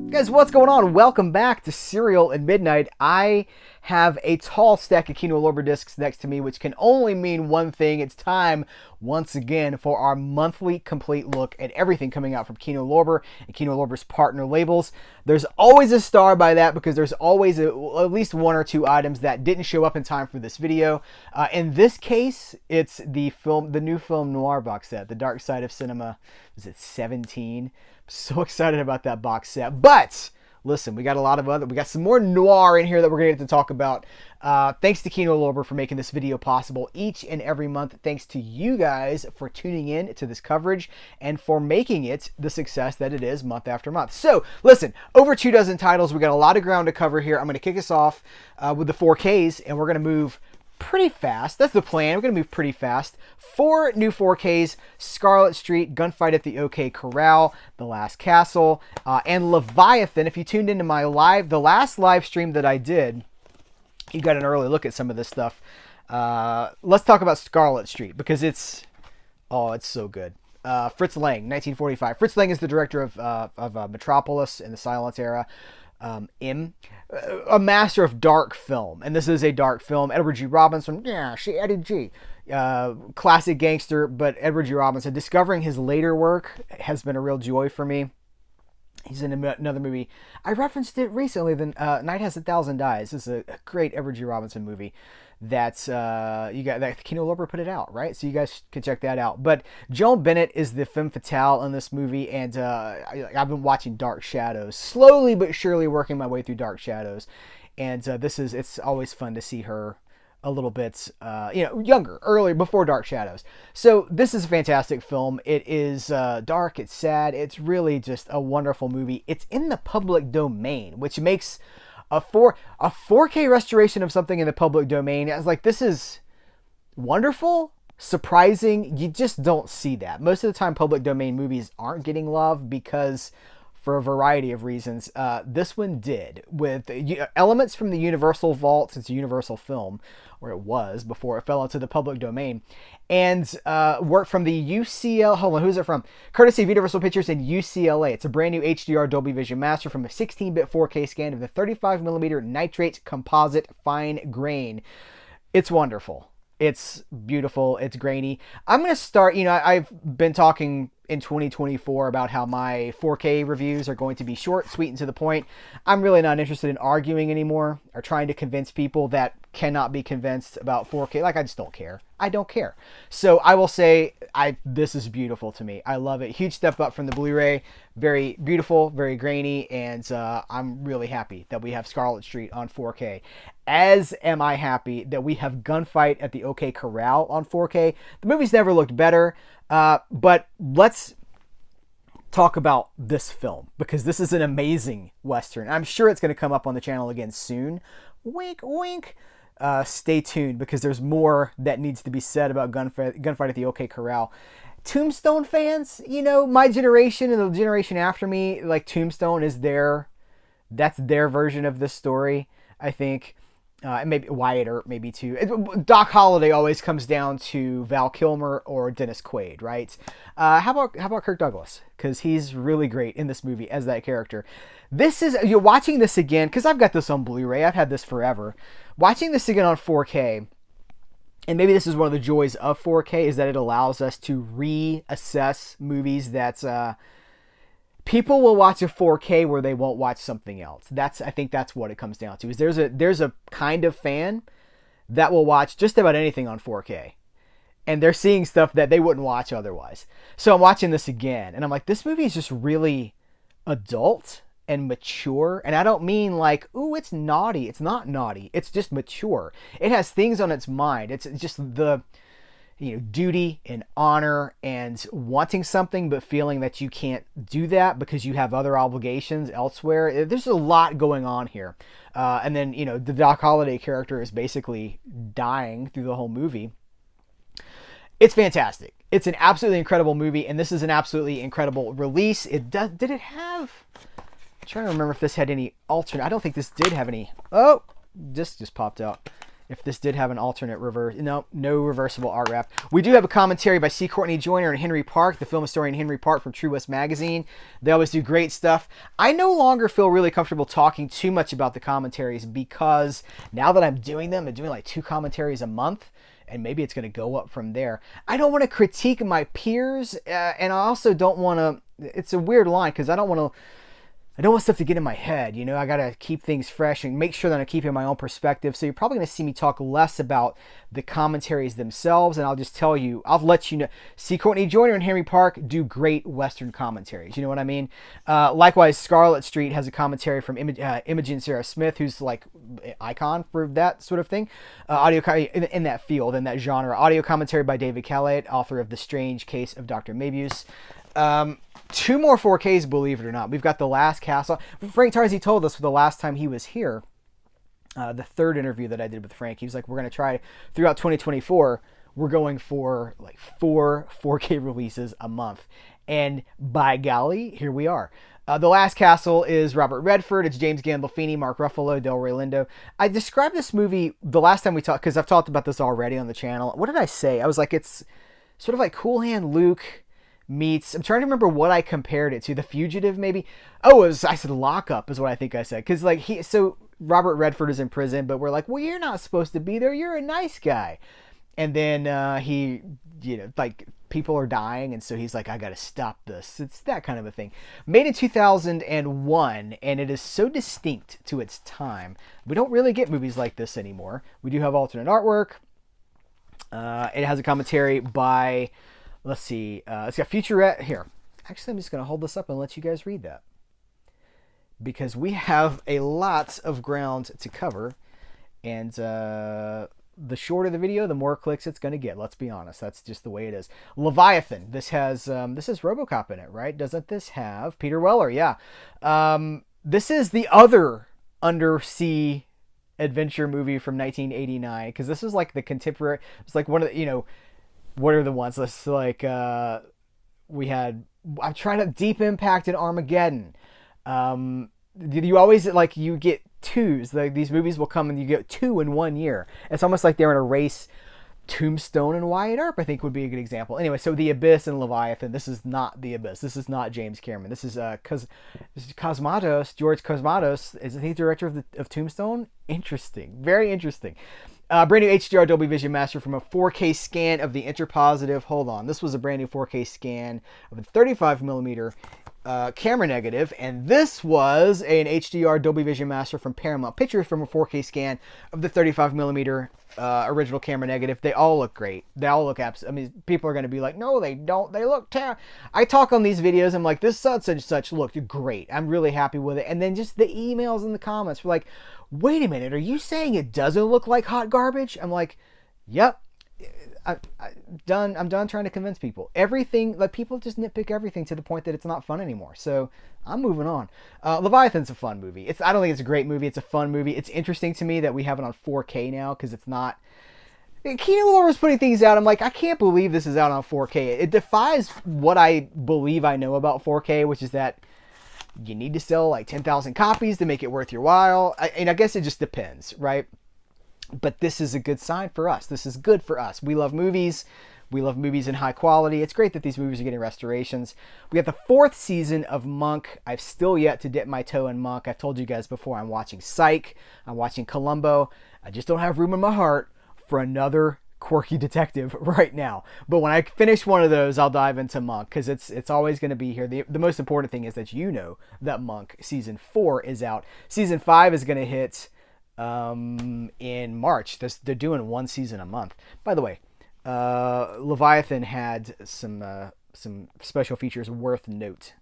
Guys, what's going on? Welcome back to Serial at Midnight. I have a tall stack of Kino Lorber discs next to me, which can only mean one thing. It's time, once again, for our monthly complete look at everything coming out from Kino Lorber and Kino Lorber's partner labels. There's always a star by that because there's always at least one or two items that didn't show up in time for this video. In this case, it's the new film Noir box set, The Dark Side of Cinema. Was it 17? So excited about that box set. But listen, we got some more noir in here that we're going to talk about. Thanks to Kino Lorber for making this video possible each and every month. Thanks to you guys for tuning in to this coverage and for making it the success that it is month after month. So listen, over 24 titles. We got a lot of ground to cover here. I'm going to kick us off with the 4Ks, and we're going to move pretty fast. That's the plan. We're going to move pretty fast. 4 new 4Ks: Scarlet Street, Gunfight at the OK Corral, The Last Castle, and Leviathan. If you tuned into my the last live stream that I did, you got an early look at some of this stuff. Let's talk about Scarlet Street because it's so good. Fritz Lang, 1945. Fritz Lang is the director of Metropolis in the silence era. A master of dark film, and this is a dark film. Edward G. Robinson, Eddie G. Classic gangster, but Edward G. Robinson. Discovering his later work has been a real joy for me. He's in another movie. I referenced it recently. Night Has 1,000 Eyes. This is a great Edward G. Robinson movie. That's Kino Lorber put it out, right? So you guys can check that out. But Joan Bennett is the femme fatale in this movie, and I've been watching Dark Shadows, slowly but surely working my way through Dark Shadows, and it's always fun to see her a little bit younger, earlier, before Dark Shadows. So this is a fantastic film. It is dark, it's sad, it's really just a wonderful movie. It's in the public domain, which makes a 4K restoration of something in the public domain. I was like, this is wonderful, surprising. You just don't see that. Most of the time, public domain movies aren't getting love because, for a variety of reasons, this one did, with elements from the Universal vault. It's a Universal film, or it was before it fell into the public domain, and work from the UCL. Hold on, who's it from? Courtesy of Universal Pictures and UCLA. It's a brand new HDR Dolby Vision master from a 16-bit 4K scan of the 35mm nitrate composite fine grain. It's wonderful. It's beautiful. It's grainy. I'm going to start, I've been talking in 2024 about how my 4K reviews are going to be short, sweet, and to the point. I'm really not interested in arguing anymore or trying to convince people that cannot be convinced about 4K. I just don't care. I don't care. So I will say, this is beautiful to me. I love it. Huge step up from the Blu-ray. Very beautiful, very grainy, and I'm really happy that we have Scarlet Street on 4K. As am I happy that we have Gunfight at the OK Corral on 4K. The movie's never looked better, but let's talk about this film, because this is an amazing Western. I'm sure it's going to come up on the channel again soon. Wink, wink. Stay tuned, because there's more that needs to be said about Gunfight at the OK Corral. Tombstone fans, my generation and the generation after me, like, Tombstone is that's their version of this story, I think. Maybe Wyatt Earp, maybe too. Doc Holliday always comes down to Val Kilmer or Dennis Quaid, right? How about Kirk Douglas? Because he's really great in this movie as that character. You're watching this again, because I've got this on Blu-ray. I've had this forever. Watching this again on 4K, and maybe this is one of the joys of 4K, is that it allows us to reassess movies that people will watch a 4K where they won't watch something else. I think that's what it comes down to. Is there's a kind of fan that will watch just about anything on 4K, and they're seeing stuff that they wouldn't watch otherwise. So I'm watching this again, and I'm like, this movie is just really adult and mature. And I don't mean like, ooh, it's naughty. It's not naughty. It's just mature. It has things on its mind. It's just the duty and honor and wanting something but feeling that you can't do that because you have other obligations elsewhere. There's a lot going on here. And then, the Doc Holliday character is basically dying through the whole movie. It's fantastic. It's an absolutely incredible movie, and this is an absolutely incredible release. Did it have... I'm trying to remember if this had any alternate... I don't think this did have any... Oh! This just popped out. if this did have an alternate reverse. No reversible art wrap. We do have a commentary by C. Courtney Joyner and Henry Park, the film historian Henry Park from True West Magazine. They always do great stuff. I no longer feel really comfortable talking too much about the commentaries because now that I'm doing them, I'm doing like 2 commentaries a month, and maybe it's going to go up from there. I don't want to critique my peers, and I also don't want to. It's a weird line because I don't want stuff to get in my head. I got to keep things fresh and make sure that I'm keeping my own perspective. So you're probably going to see me talk less about the commentaries themselves. And I'll just tell you, I'll let you know. C. Courtney Joyner and Henry Park do great Western commentaries. You know what I mean? Likewise, Scarlet Street has a commentary from Imogen Sarah Smith, who's like an icon for that sort of thing. Audio in that field, in that genre. Audio commentary by David Callet, author of The Strange Case of Dr. Mebius. 2 more 4Ks, believe it or not. We've got The Last Castle. Frank Tarzi told us the last time he was here, the 3rd interview that I did with Frank, he was like, we're going to try throughout 2024, we're going for like 4 4K releases a month. And by golly, here we are. The Last Castle is Robert Redford. It's James Gandolfini, Mark Ruffalo, Delroy Lindo. I described this movie the last time we talked, because I've talked about this already on the channel. What did I say? I was like, it's sort of like Cool Hand Luke meets, I'm trying to remember what I compared it to. The Fugitive, maybe? Oh, I said Lockup is what I think I said. Because like so Robert Redford is in prison, but we're like, well, you're not supposed to be there. You're a nice guy. And then he, like people are dying. And so he's like, I got to stop this. It's that kind of a thing. Made in 2001. And it is so distinct to its time. We don't really get movies like this anymore. We do have alternate artwork. It has a commentary by... Let's see. It's got featurette here. Actually, I'm just going to hold this up and let you guys read that, because we have a lot of ground to cover, and the shorter the video, the more clicks it's going to get. Let's be honest. That's just the way it is. Leviathan. This has RoboCop in it, right? Doesn't this have Peter Weller? Yeah. This is the other undersea adventure movie from 1989, because this is like the contemporary. It's like one of the, what are the ones? Let's like we had. I'm trying to Deep Impact and Armageddon. You always like you get 2s. Like these movies will come and you get 2 in 1 year. It's almost like they're in a race. Tombstone and Wyatt Earp, I think, would be a good example. Anyway, so The Abyss and Leviathan. This is not The Abyss. This is not James Cameron. This is Cosmatos. George Cosmatos. Isn't he director of Tombstone? Interesting. Very interesting. Brand new HDR Dolby Vision Master from a 4K scan of the interpositive. Hold on. This was a brand new 4K scan of a 35mm camera negative, and this was an HDR Dolby Vision Master from Paramount Pictures from a 4K scan of the 35mm original camera negative. They all look great. They all look I mean, people are going to be like, no, they don't. They look terrible. I talk on these videos. I'm like, this such and such looked great. I'm really happy with it. And then just the emails in the comments were like, wait a minute, are you saying it doesn't look like hot garbage? I'm like, yep. I'm done trying to convince people. Everything, like, people just nitpick everything to the point that it's not fun anymore. So I'm moving on. Leviathan's a fun movie. I don't think it's a great movie. It's a fun movie. It's interesting to me that we have it on 4K now, because it's not. Kino Lorber is putting things out. I'm like, I can't believe this is out on 4K. It defies what I believe I know about 4K, which is that you need to sell like 10,000 copies to make it worth your while. And I guess it just depends, right? But this is a good sign for us. This is good for us. We love movies. We love movies in high quality. It's great that these movies are getting restorations. We have the 4th season of Monk. I've still yet to dip my toe in Monk. I've told you guys before, I'm watching Psych. I'm watching Columbo. I just don't have room in my heart for another quirky detective right now. But when I finish one of those, I'll dive into Monk, because it's always going to be here. The most important thing is that you know that Monk season 4 is out. Season 5 is going to hit in March. They're doing 1 season a month. By the way, Leviathan had some special features worth note.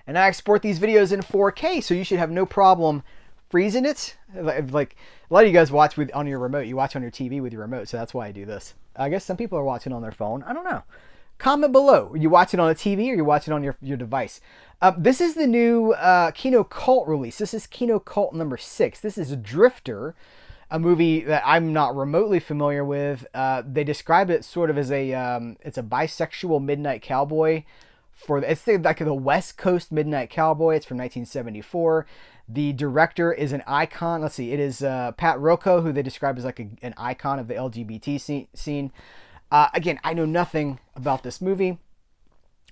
And I export these videos in 4K, so you should have no problem freezing it. Like a lot of you guys watch on your remote. You watch on your TV with your remote, so that's why I do this. I guess some people are watching on their phone. I don't know. Comment below. You watch it on a TV or you watch it on your device. This is the new Kino Cult release. This is Kino Cult number 6. This is Drifter, a movie that I'm not remotely familiar with. They describe it sort of as it's a bisexual midnight cowboy it's like the West Coast Midnight Cowboy. It's from 1974. The director is an icon. Let's see, it is Pat Rocco, who they describe as like an icon of the LGBT scene. Again, I know nothing about this movie.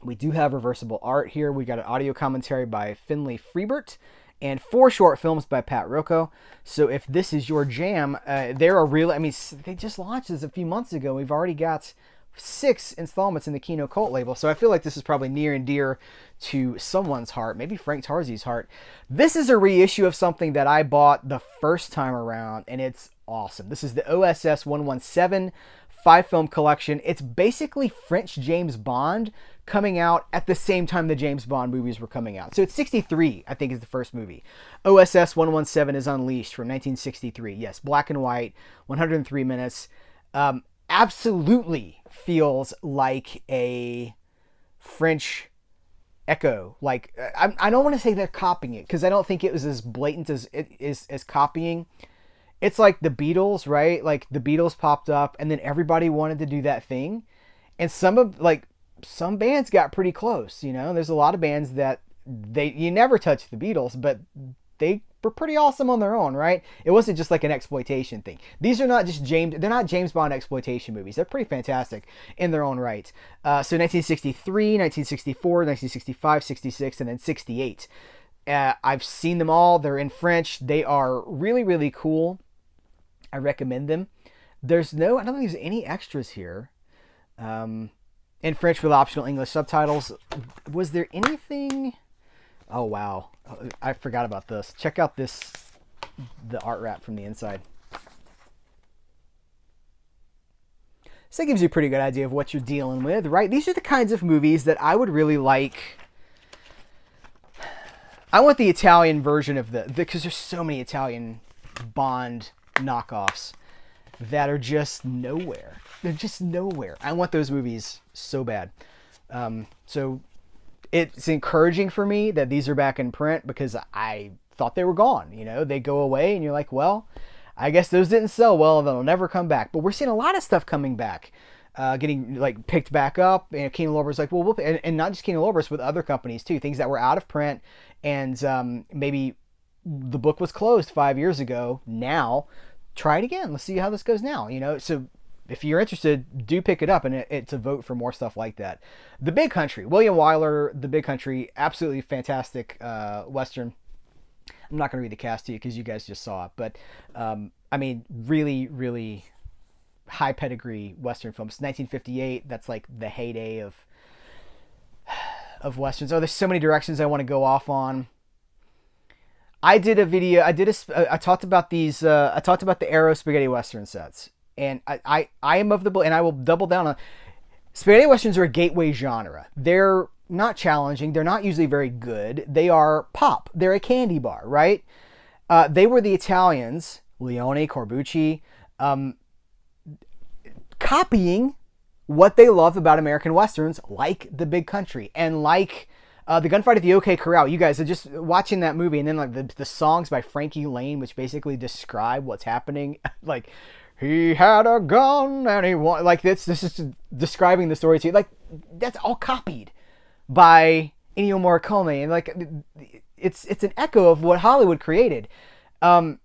We do have reversible art here. We got an audio commentary by Finley Freebert and 4 short films by Pat Rocco. So if this is your jam, they're a real, I mean, they just launched this a few months ago. We've already got 6 installments in the Kino Cult label. So I feel like this is probably near and dear to someone's heart, maybe Frank Tarzi's heart. This is a reissue of something that I bought the first time around, and it's awesome. This is the OSS 117 5-film collection. It's basically French James Bond coming out at the same time the James Bond movies were coming out. So it's 63, I think, is the first movie. OSS 117 is Unleashed from 1963. Yes, black and white, 103 minutes. Absolutely feels like a French echo. Like, I don't want to say they're copying it, because I don't think it was as blatant as it is as copying. It's like the Beatles, right? Like the Beatles popped up and then everybody wanted to do that thing. And some bands got pretty close, you know? There's a lot of bands that you never touch the Beatles, but they were pretty awesome on their own, right? It wasn't just like an exploitation thing. These are not just they're not James Bond exploitation movies. They're pretty fantastic in their own right. So 1963, 1964, 1965, 66, and then 68. I've seen them all. They're in French. They are really, really cool. I recommend them. I don't think there's any extras here. In French with optional English subtitles. Was there anything? Oh, wow. I forgot about this. Check out the art wrap from the inside. So that gives you a pretty good idea of what you're dealing with, right? These are the kinds of movies that I would really like. I want the Italian version of because there's so many Italian Bond knockoffs that are just nowhere. They're just nowhere. I want those movies so bad. So it's encouraging for me that these are back in print, because I thought they were gone. You know, they go away and you're like, well, I guess those didn't sell well, and they'll never come back. But we're seeing a lot of stuff coming back, getting like picked back up. And Kino Lorber's like, well, and not just Kino Lorber's, with other companies too, things that were out of print, and maybe the book was closed 5 years ago. Now try it again. Let's see how this goes now. You know, so if you're interested, do pick it up, and it's a vote for more stuff like that. The Big Country, William Wyler, The Big Country, absolutely fantastic Western. I'm not going to read the cast to you because you guys just saw it, but I mean, really, really high pedigree Western films. 1958, that's like the heyday of Westerns. Oh, there's so many directions I want to go off on. I did a video, I talked about these, I talked about the Arrow spaghetti Western sets. And I am of the, and I will double down on, spaghetti Westerns are a gateway genre. They're not challenging. They're not usually very good. They are pop. They're a candy bar, right? They were the Italians, Leone, Corbucci, copying what they love about American Westerns, like The Big Country, and like the gunfight at the OK Corral. You guys are just watching that movie, and then like the songs by Frankie Lane, which basically describe what's happening. Like, he had a gun and he wanted, like, this is describing the story to you. Like, that's all copied by Ennio Morricone, and like it's an echo of what Hollywood created. I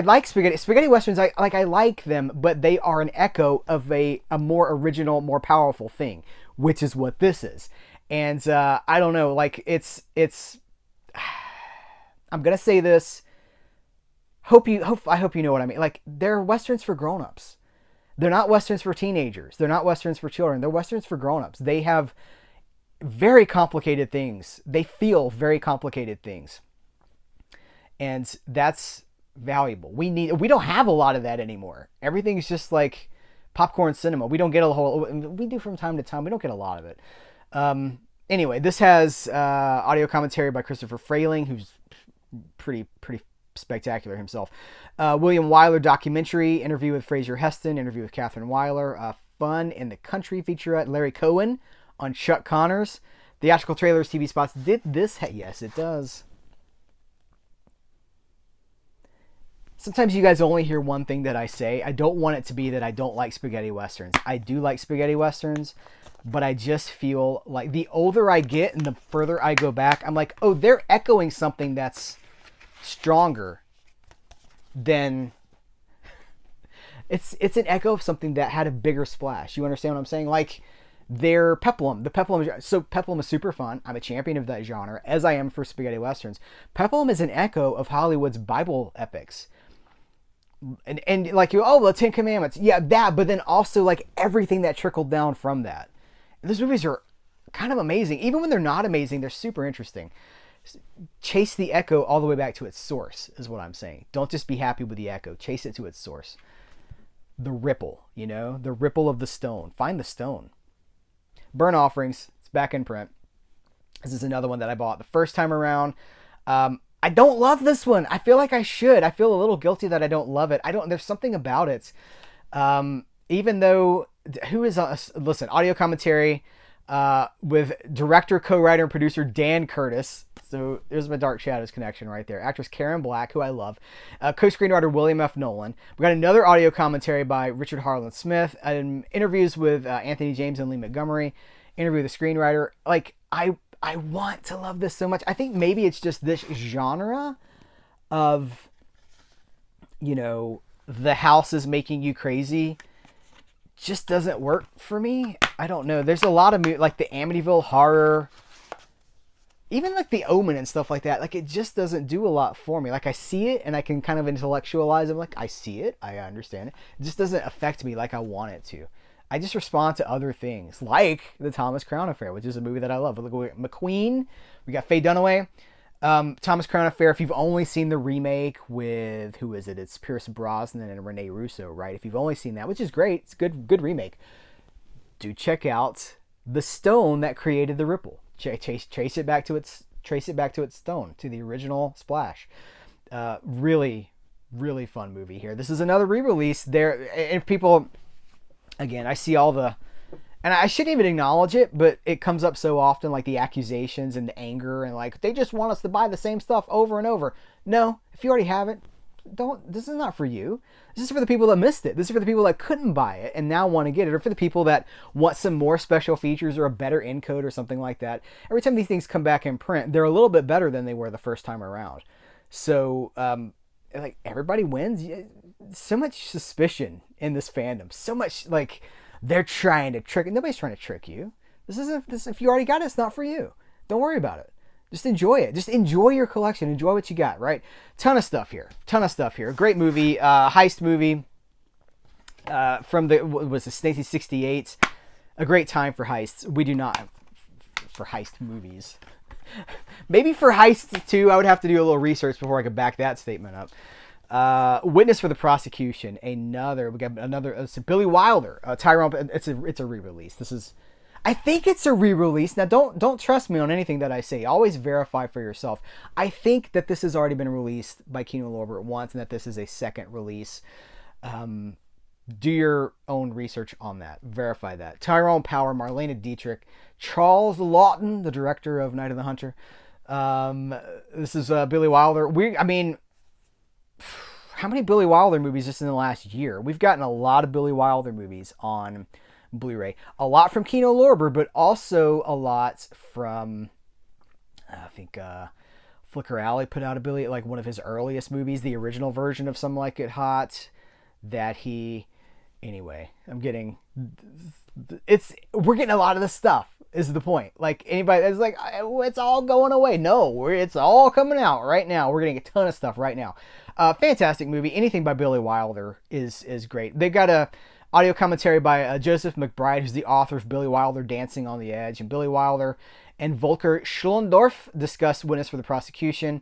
like spaghetti westerns. I like them, but they are an echo of a more original, more powerful thing, which is what this is. And I don't know, like it's I'm gonna say this. I hope you know what I mean. Like, they're westerns for grown-ups. They're not westerns for teenagers. They're not westerns for children. They're westerns for grown-ups. They have very complicated things. They feel very complicated things. And that's valuable. We don't have a lot of that anymore. Everything's just like popcorn cinema. We don't get a whole, we do from time to time. We don't get a lot of it. Anyway, this has audio commentary by Christopher Frayling, who's pretty spectacular himself. William Wyler documentary, interview with Fraser Heston, interview with Catherine Wyler, Fun in the Country featurette, Larry Cohen on Chuck Connors. Theatrical trailers, TV spots. Did this? Yes, it does. sometimes you guys only hear one thing that I say. I don't want it to be that I don't like spaghetti westerns. I do like spaghetti westerns, but I just feel like the older I get and the further I go back, I'm like, oh, they're echoing something that's stronger than... It's an echo of something that had a bigger splash. You understand what I'm saying? Like, their Peplum. So Peplum is super fun. I'm a champion of that genre, as I am for spaghetti westerns. Peplum is an echo of Hollywood's Bible epics. And like, the Ten Commandments. Yeah, that, but then also like everything that trickled down from that. And those movies are kind of amazing. Even when they're not amazing, they're super interesting. Chase the echo all the way back to its source, is what I'm saying. Don't just be happy with the echo. Chase it to its source. The ripple, the ripple of the stone. Find the stone. Burnt Offerings. It's back in print. This is another one that I bought the first time around. I don't love this one. I feel like I should. I feel a little guilty that I don't love it. There's something about it. Even though, listen, audio commentary with director, co-writer, and producer Dan Curtis. So there's my Dark Shadows connection right there. Actress Karen Black, who I love. Co-screenwriter William F. Nolan. We got another audio commentary by Richard Harlan Smith. Interviews with Anthony James and Lee Montgomery. Interview with the screenwriter. Like, I want to love this so much. I think maybe it's just this genre of, the house is making you crazy. Just doesn't work for me. I don't know. There's a lot of like the Amityville Horror, even like the Omen and stuff like that. Like, it just doesn't do a lot for me. Like, I see it and I can kind of intellectualize it. Like, I see it, I understand it. It just doesn't affect me like I want it to. I just respond to other things, like the Thomas Crown Affair, which is a movie that I love. Look at McQueen. We got Faye Dunaway. Thomas Crown Affair, if you've only seen the remake with, who is it? It's Pierce Brosnan and Rene Russo, right? If you've only seen that, which is great, it's a good remake. Do check out the stone that created the ripple. Trace it back to its stone, to the original splash. Really, really fun movie here. This is another re-release. And people, again, I see all the, and I shouldn't even acknowledge it, but it comes up so often, like the accusations and the anger, and like, they just want us to buy the same stuff over and over. No, if you already have it, this is not for you. This is for the people that missed it. This is for the people that couldn't buy it and now want to get it, or for the people that want some more special features or a better encode or something like that. Every time these things come back in print, they're a little bit better than they were the first time around. So, like, everybody wins. So much suspicion in this fandom. So much, like, they're trying to trick. Nobody's trying to trick you. If you already got it, it's not for you. Don't worry about it. Just enjoy it. Just enjoy your collection. Enjoy what you got, right? Ton of stuff here. Great movie. Heist movie. From the, what was this, 1968. A great time for heists. We do not have for heist movies. Maybe for heists too. I would have to do a little research before I could back that statement up. Witness for the Prosecution. We got another. It's Billy Wilder. Tyrone. It's a re-release. I think it's a re-release. Now, don't trust me on anything that I say. Always verify for yourself. I think that this has already been released by Kino Lorber once, and that this is a second release. Do your own research on that. Verify that. Tyrone Power, Marlena Dietrich, Charles Lawton, the director of Night of the Hunter. This is Billy Wilder. How many Billy Wilder movies just in the last year? We've gotten a lot of Billy Wilder movies on Blu-ray. A lot from Kino Lorber, but also a lot from, I think, Flicker Alley put out one of his earliest movies, the original version of Some Like It Hot, anyway, we're getting a lot of this stuff, is the point. Like, anybody that's like, it's all going away. No, it's all coming out right now. We're getting a ton of stuff right now. Fantastic movie. Anything by Billy Wilder is great. They've got a audio commentary by Joseph McBride, who's the author of Billy Wilder, Dancing on the Edge. And Billy Wilder and Volker Schlendorf discuss Witness for the Prosecution.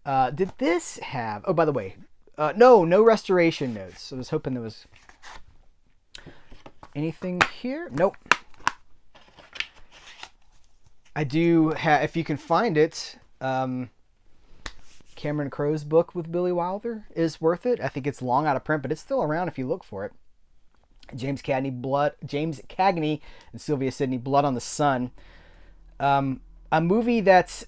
Did this have... Oh, by the way, no restoration notes. I was hoping there was anything here. Nope. I do have... If you can find it, Cameron Crowe's book with Billy Wilder is worth it. I think it's long out of print, but it's still around if you look for it. James Cagney and Sylvia Sidney, Blood on the Sun. A movie that's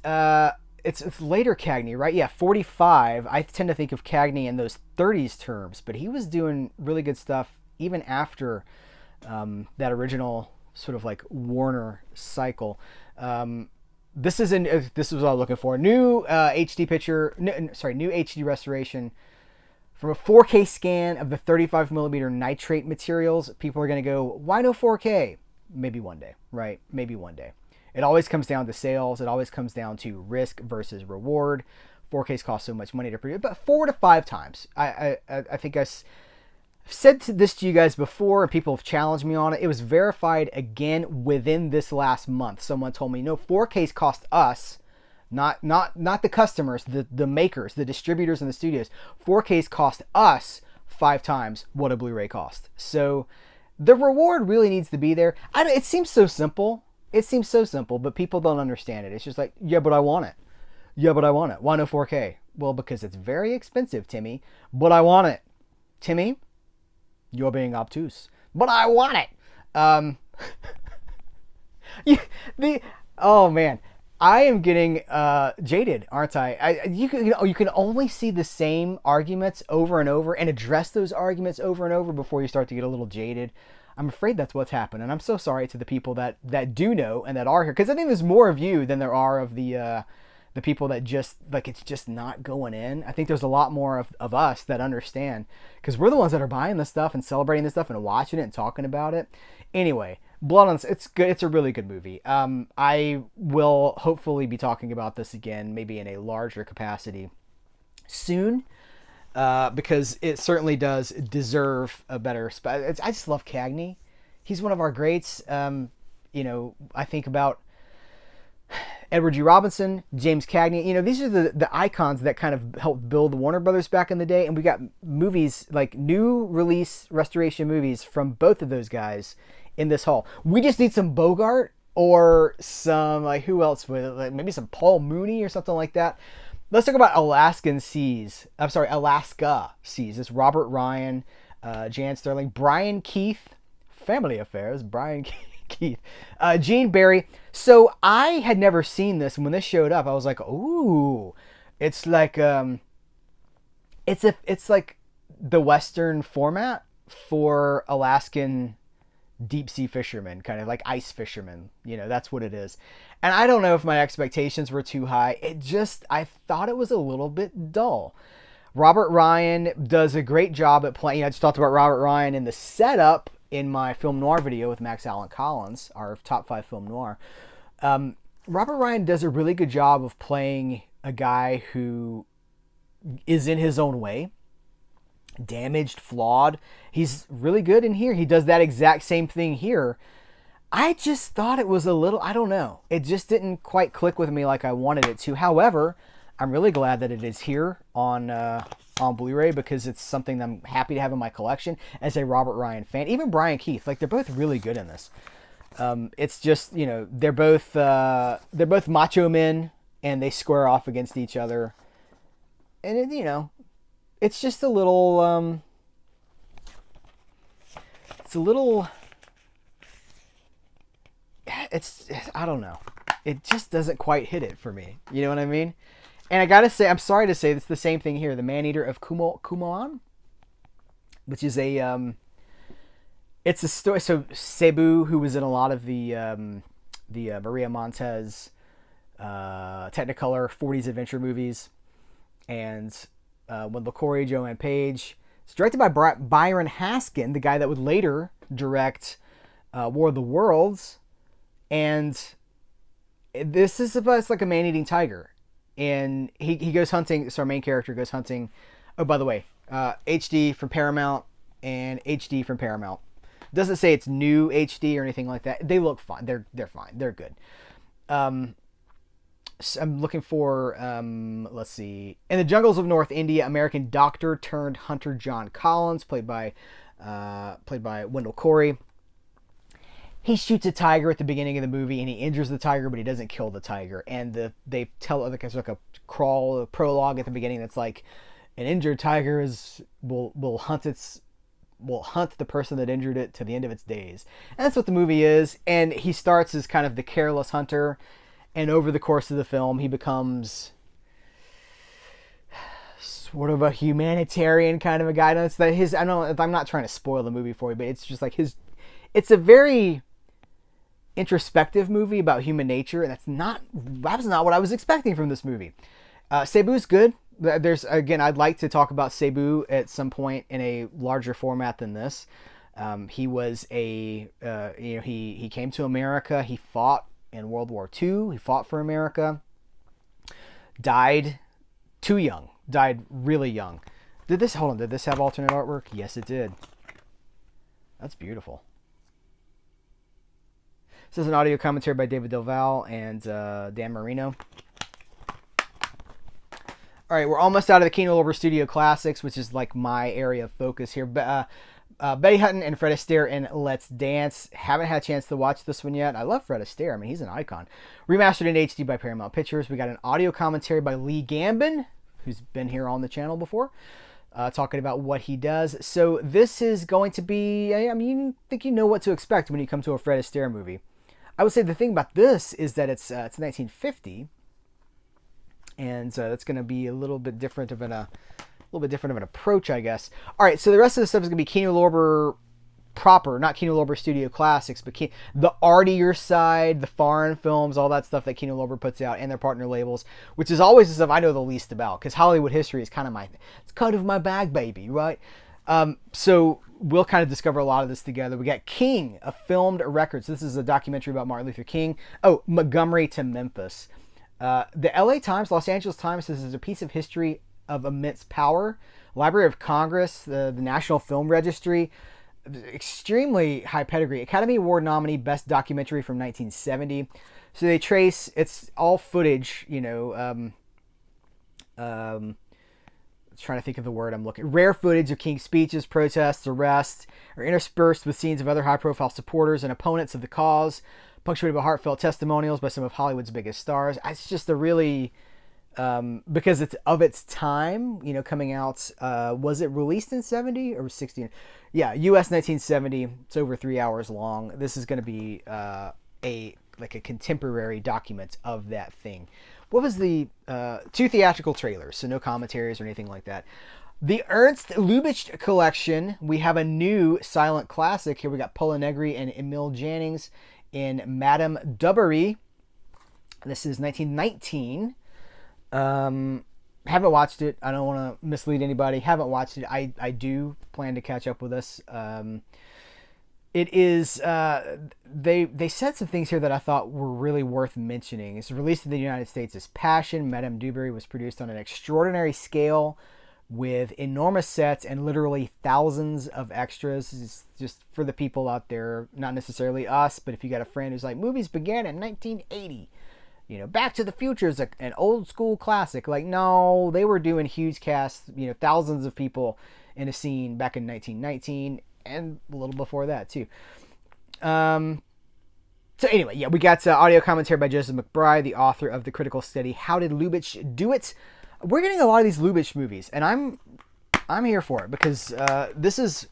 it's later Cagney, right? Yeah, 45. I tend to think of Cagney in those 30s terms, but he was doing really good stuff even after that original sort of like Warner cycle. This is this is what I was looking for. New HD picture, new HD restoration from a 4K scan of the 35 millimeter nitrate materials. People are going to go, why no 4K? Maybe one day, right? Maybe one day. It always comes down to sales. It always comes down to risk versus reward. 4Ks cost so much money to produce, but 4 to 5 times. I think I've said this to you guys before, and people have challenged me on it. It was verified again within this last month. Someone told me, no, 4Ks cost us, not the customers, the makers, the distributors, and the studios. 4Ks cost us 5 times what a Blu-ray cost. So the reward really needs to be there. It seems so simple. It seems so simple, but people don't understand it. It's just like, yeah, but I want it. Yeah, but I want it. Why no 4K? Well, because it's very expensive, Timmy. But I want it. Timmy, you're being obtuse. But I want it. Oh man, I am getting jaded, aren't I? You can only see the same arguments over and over and address those arguments over and over before you start to get a little jaded. I'm afraid that's what's happened, and I'm so sorry to the people that do know and that are here, because I think there's more of you than there are of the people that just, like, it's just not going in. I think there's a lot more of us that understand, because we're the ones that are buying this stuff and celebrating this stuff and watching it and talking about it. Anyway, Blood on, it's good. It's a really good movie. I will hopefully be talking about this again, maybe in a larger capacity soon. Because it certainly does deserve a better spot. I just love Cagney. He's one of our greats. I think about Edward G. Robinson, James Cagney. These are the icons that kind of helped build Warner Brothers back in the day. And we got movies, like new release restoration movies from both of those guys in this hall. We just need some Bogart or some, like, who else? Like maybe some Paul Mooney or something like that. Let's talk about Alaska Seas. It's Robert Ryan, Jan Sterling, Brian Keith, Family Affairs, Brian Keith, Gene Barry. So I had never seen this, and when this showed up, I was like, "Ooh, it's like it's like the Western format for Alaskan deep sea fishermen, kind of like ice fishermen. That's what it is." And I don't know if my expectations were too high. I thought it was a little bit dull. Robert Ryan does a great job at playing. I just talked about Robert Ryan in the setup in my film noir video with Max Allen Collins, our top 5 film noir. Robert Ryan does a really good job of playing a guy who is in his own way, damaged, flawed. He's really good in here. He does that exact same thing here. I just thought it was a little, I don't know. It just didn't quite click with me like I wanted it to. However, I'm really glad that it is here on Blu-ray, because it's something that I'm happy to have in my collection as a Robert Ryan fan. Even Brian Keith, like, they're both really good in this. It's just, they're both macho men, and they square off against each other. And it's just a little I don't know. It just doesn't quite hit it for me. You know what I mean? And I gotta say, I'm sorry to say, it's the same thing here. The Maneater of Kuman, which is it's a story. So Cebu, who was in a lot of the Maria Montez Technicolor 40s adventure movies, and when LaCory, Joanne Page. It's directed by Byron Haskin, the guy that would later direct War of the Worlds. And this is about, it's like a man-eating tiger. And he goes hunting, so our main character goes hunting. Oh, by the way, HD from Paramount and HD from Paramount. Doesn't say it's new HD or anything like that. They look fine. They're fine. They're good. So I'm looking for, let's see. In the Jungles of North India, American doctor turned hunter John Collins, played by Wendell Corey. He shoots a tiger at the beginning of the movie, and he injures the tiger, but he doesn't kill the tiger. And they tell, like, it's like a prologue at the beginning that's like, an injured tiger will hunt the person that injured it to the end of its days. And that's what the movie is. And he starts as kind of the careless hunter, and over the course of the film, he becomes sort of a humanitarian kind of a guy. It's that his, I don't, I'm not trying to spoil the movie for you, but it's just like his, it's a very introspective movie about human nature, and that was not what I was expecting from this movie. Cebu's good. There's, again, I'd like to talk about Cebu at some point in a larger format than this. He was he came to America. He fought in World War II. He fought for America. Died too young. Died really young. Did this have alternate artwork? Yes, it did. That's beautiful. This is an audio commentary by David Del Valle and Dan Marino. All right, we're almost out of the Kino Lorber Studio Classics, which is like my area of focus here. Betty Hutton and Fred Astaire in Let's Dance. Haven't had a chance to watch this one yet. I love Fred Astaire. I mean, he's an icon. Remastered in HD by Paramount Pictures. We got an audio commentary by Lee Gambin, who's been here on the channel before, talking about what he does. So this is going to be, I mean, I think you know what to expect when you come to a Fred Astaire movie. I would say the thing about this is that it's 1950, and that's going to be a little bit different of an approach, I guess. All right, so the rest of the stuff is going to be Kino Lorber proper, not Kino Lorber Studio Classics, but the artier side, the foreign films, all that stuff that Kino Lorber puts out, and their partner labels, which is always the stuff I know the least about, because Hollywood history is kind of my bag, baby, right? So we'll kind of discover a lot of this together. We got King, a filmed record. So this is a documentary about Martin Luther King. Oh, Montgomery to Memphis. The LA Times, Los Angeles Times says this is a piece of history of immense power. Library of Congress, the National Film Registry, extremely high pedigree. Academy Award nominee, Best Documentary from 1970. So they trace, it's all footage, trying to think of the word I'm looking. Rare footage of King's speeches, protests, arrests, are interspersed with scenes of other high-profile supporters and opponents of the cause, punctuated by heartfelt testimonials by some of Hollywood's biggest stars. It's just a really, because it's of its time, coming out. Was it released in 70 or 60? Yeah, U.S. 1970. It's over 3 hours long. This is going to be a contemporary document of that thing. What was the 2 theatrical trailers, so no commentaries or anything like that. The Ernst Lubitsch collection, we have a new silent classic. Here we got Paula Negri and Emil Jannings in Madame Dubery. This is 1919. Haven't watched it. I don't want to mislead anybody. Haven't watched it. I do plan to catch up with this. It is, they said some things here that I thought were really worth mentioning. It's released in the United States as Passion. Madame Dubery was produced on an extraordinary scale with enormous sets and literally thousands of extras. It's just for the people out there, not necessarily us, but if you got a friend who's like, movies began in 1980. Back to the Future is an old school classic. Like, no, they were doing huge casts, thousands of people in a scene back in 1919. And a little before that too. So anyway, yeah, we got audio commentary by Joseph McBride, the author of the critical study "How Did Lubitsch Do It?" We're getting a lot of these Lubitsch movies, and I'm here for it because this is,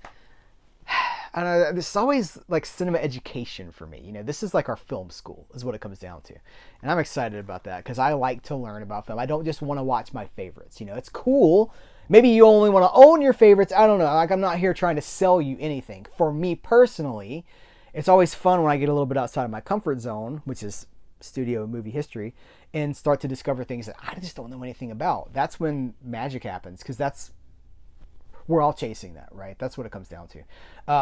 I don't know, this is always like cinema education for me. This is like our film school is what it comes down to, and I'm excited about that because I like to learn about film. I don't just want to watch my favorites. It's cool. Maybe you only want to own your favorites. I don't know. Like, I'm not here trying to sell you anything. For me personally, it's always fun when I get a little bit outside of my comfort zone, which is studio movie history, and start to discover things that I just don't know anything about. That's when magic happens, because we're all chasing that, right? That's what it comes down to.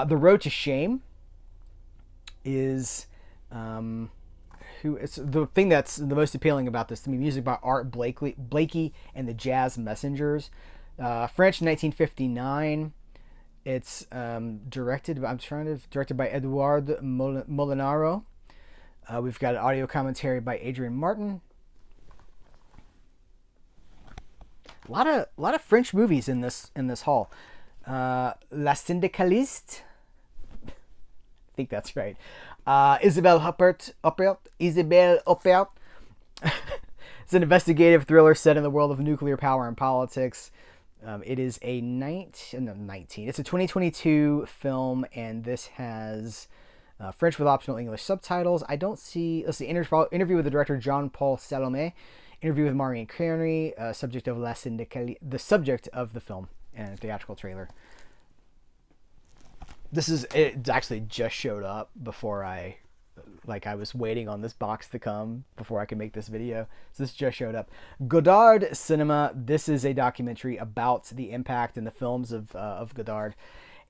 The Road to Shame is it's the thing that's the most appealing about this to me. Music by Art Blakey and the Jazz Messengers. French, 1959. It's directed by Edouard Molinaro. We've got an audio commentary by Adrian Martin. A lot of French movies in this haul. La Syndicaliste. I think that's right. Isabelle Op. It's an investigative thriller set in the world of nuclear power and politics. It is it's a 2022 film, and this has French with optional English subtitles. I don't see. Let's see. Interview with the director Jean-Paul Salomé. Interview with Marion Kearney. Subject of the subject of the film and theatrical trailer. It actually just showed up before I was waiting on this box to come before I could make this video. So this just showed up. Godard Cinema. This is a documentary about the impact in the films of Godard.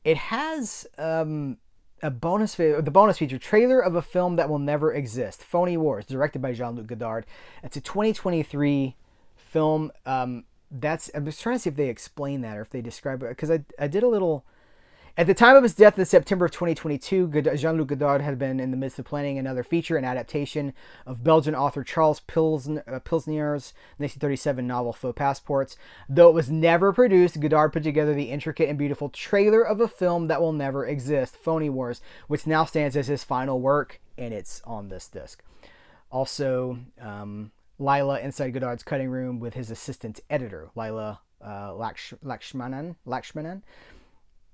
It has the bonus feature, trailer of a film that will never exist. Phony Wars, directed by Jean-Luc Godard. It's a 2023 film. I'm just trying to see if they explain that or if they describe it, because I did a little. At the time of his death in September of 2022, Jean-Luc Godard had been in the midst of planning another feature, an adaptation of Belgian author Charles Pilsner's 1937 novel Faux Passports. Though it was never produced, Godard put together the intricate and beautiful trailer of a film that will never exist, Phony Wars, which now stands as his final work, and it's on this disc. Also, Lila inside Godard's cutting room with his assistant editor, Lila Lakshmanan.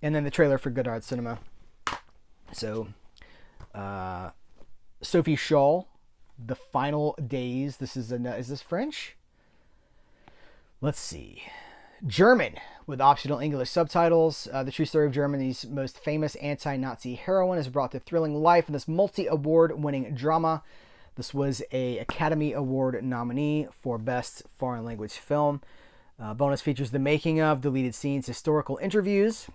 And then the trailer for Godard Cinema. So, Sophie Scholl, The Final Days. Is this French? Let's see. German, with optional English subtitles. The true story of Germany's most famous anti-Nazi heroine is brought to thrilling life in this multi-award winning drama. This was a Academy Award nominee for Best Foreign Language Film. Bonus features the making of, deleted scenes, historical interviews.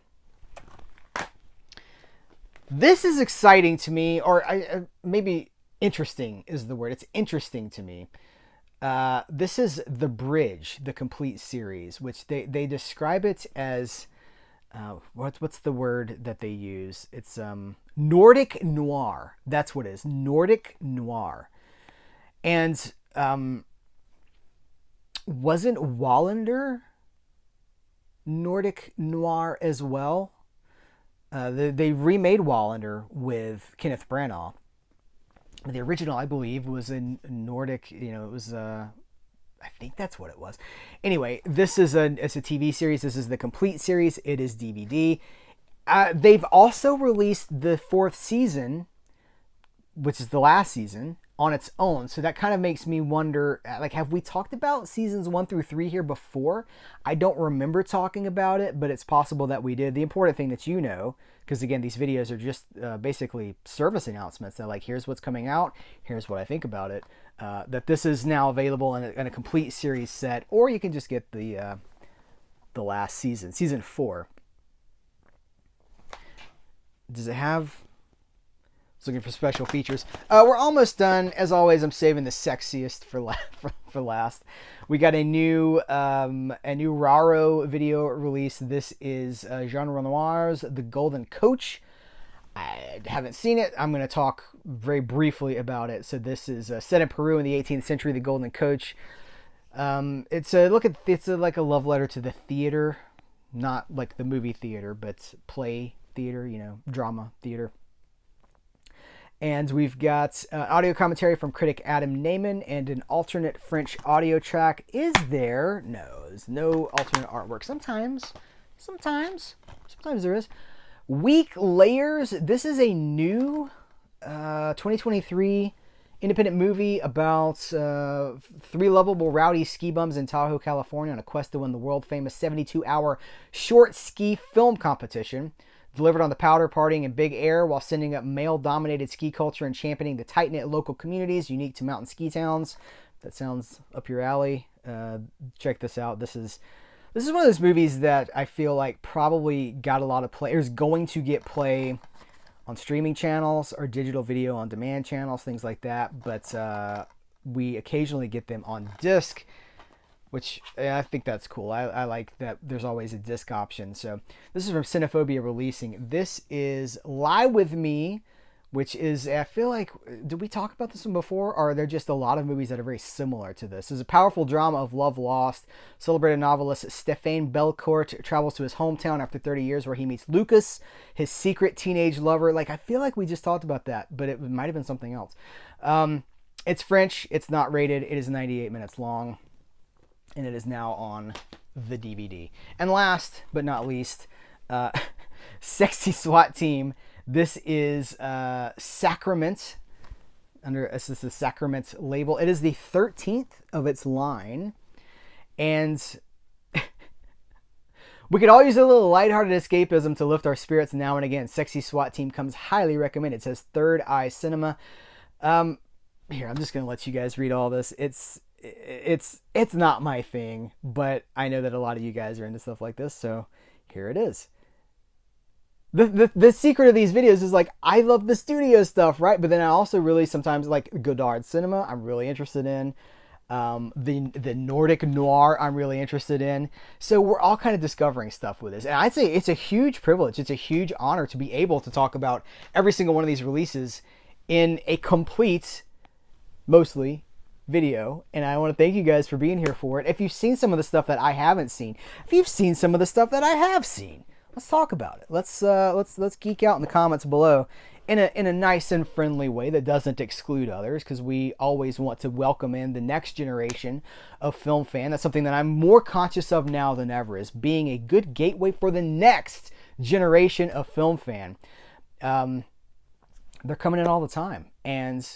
This is exciting to me, or maybe interesting is the word. It's interesting to me. This is The Bridge, the complete series, which they describe it as, what's the word that they use? It's Nordic noir. That's what it is, Nordic noir. And wasn't Wallander Nordic noir as well? They remade Wallander with Kenneth Branagh. The original, I believe, was in Nordic. It was. I think that's what it was. Anyway, it's a TV series. This is the complete series. It is DVD. They've also released the 4th season, which is the last season, on its own. So that kind of makes me wonder, have we talked about seasons 1 through 3 here before? I don't remember talking about it, but it's possible that we did. The important thing that because again, these videos are just basically service announcements. They're like, here's what's coming out, here's what I think about it. That this is now available in a complete series set, or you can just get the last season, season 4. Does it have... Looking for special features. We're almost done. As always, I'm saving the sexiest for last. We got a new Raro video release. This is Jean Renoir's The Golden Coach. I haven't seen it. I'm going to talk very briefly about it. So this is set in Peru in the 18th century. The Golden Coach. It's like a love letter to the theater, not like the movie theater, but play theater. Drama theater. And we've got audio commentary from critic Adam Naiman and an alternate French audio track. Is there? No, there's no alternate artwork. Sometimes there is. Weak Layers. This is a new 2023 independent movie about 3 lovable rowdy ski bums in Tahoe, California on a quest to win the world-famous 72-hour short ski film competition. Delivered on the powder, partying in Big Air while sending up male-dominated ski culture and championing the tight-knit local communities unique to mountain ski towns. That sounds up your alley. Check this out. This is one of those movies that I feel like probably got a lot of play. Is going to get play on streaming channels or digital video on demand channels, things like that. But we occasionally get them on disc, which I think that's cool. I like that there's always a disc option. So this is from Cinephobia Releasing. This is Lie With Me, which is, I feel like, did we talk about this one before? Or are there just a lot of movies that are very similar to this? It's a powerful drama of love lost. Celebrated novelist Stéphane Belcourt travels to his hometown after 30 years where he meets Lucas, his secret teenage lover. I feel like we just talked about that, but it might have been something else. It's French. It's not rated. It is 98 minutes long. And it is now on the DVD. And last but not least, Sexy SWAT Team. This is Sacrament. This is the Sacrament label. It is the 13th of its line. And we could all use a little lighthearted escapism to lift our spirits now and again. Sexy SWAT Team comes highly recommended. It says Third Eye Cinema. Here, I'm just going to let you guys read all this. It's not my thing, but I know that a lot of you guys are into stuff like this, so here it is. The secret of these videos is like, I love the studio stuff, right? But then I also really sometimes like Godard Cinema, I'm really interested in. The Nordic noir, I'm really interested in. So we're all kind of discovering stuff with this. And I'd say it's a huge privilege. It's a huge honor to be able to talk about every single one of these releases in a complete, mostly, video. And I want to thank you guys for being here for it. If you've seen some of the stuff that I haven't seen, if you've seen some of the stuff that I have seen, let's talk about it. Let's geek out in the comments below in a nice and friendly way that doesn't exclude others, because we always want to welcome in the next generation of film fan. That's something that I'm more conscious of now than ever, is being a good gateway for the next generation of film fan. They're coming in all the time, and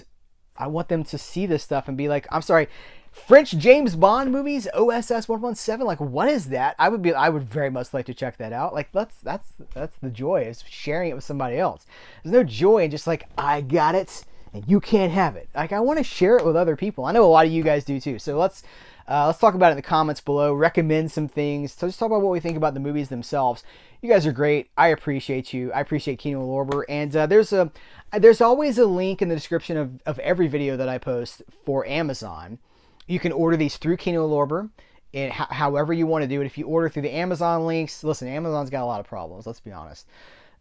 I want them to see this stuff and be like, I'm sorry, French James Bond movies, OSS 117, like, what is that? I would very much like to check that out. Like, that's the joy, is sharing it with somebody else. There's no joy in just like, I got it and you can't have it. Like, I want to share it with other people. I know a lot of you guys do too. So let's talk about it in the comments below. Recommend some things. So just talk about what we think about the movies themselves. You guys are great. I appreciate you. I appreciate Kino Lorber. And there's always a link in the description of every video that I post for Amazon. You can order these through Kino Lorber, and however you want to do it. If you order through the Amazon links, listen, Amazon's got a lot of problems, let's be honest.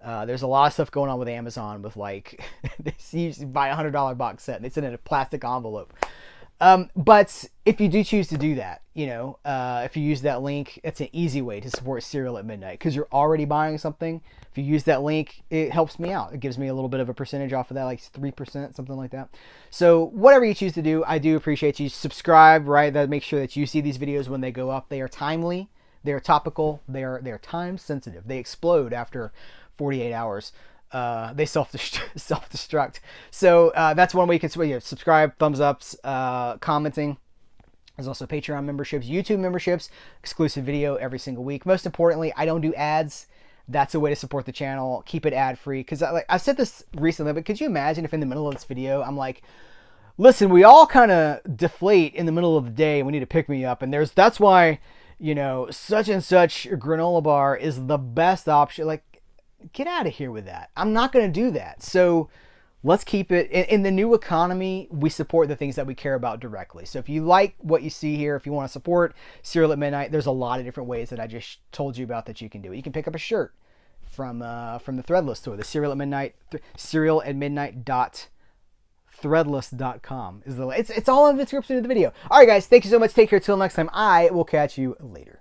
There's a lot of stuff going on with Amazon with, like, you buy a $100 box set and they send it in a plastic envelope. But if you do choose to do that, if you use that link, it's an easy way to support Serial at Midnight, because you're already buying something. If you use that link, it helps me out. It gives me a little bit of a percentage off of that, like 3%, something like that. So whatever you choose to do, I do appreciate you. Subscribe, right? That makes sure that you see these videos when they go up. They are timely, they are topical, they are time sensitive. They explode after 48 hours. They self-destruct. So that's one way you can subscribe, thumbs ups, commenting. There's also Patreon memberships, YouTube memberships, exclusive video every single week. Most importantly, I don't do ads. That's a way to support the channel. Keep it ad free. Because I've said this recently, but could you imagine if in the middle of this video I'm like, listen, we all kind of deflate in the middle of the day and we need to pick me up, and that's why such and such granola bar is the best option. Like, get out of here with that. I'm not going to do that. So let's keep it in the new economy. We support the things that we care about directly. So if you like what you see here, if you want to support Serial at Midnight, there's a lot of different ways that I just told you about that you can do it. You can pick up a shirt from the Threadless store, the Serial at Midnight, CerealAtMidnite.threadless.com is the. It's all in the description of the video. All right, guys, thank you so much. Take care. Till next time. I will catch you later.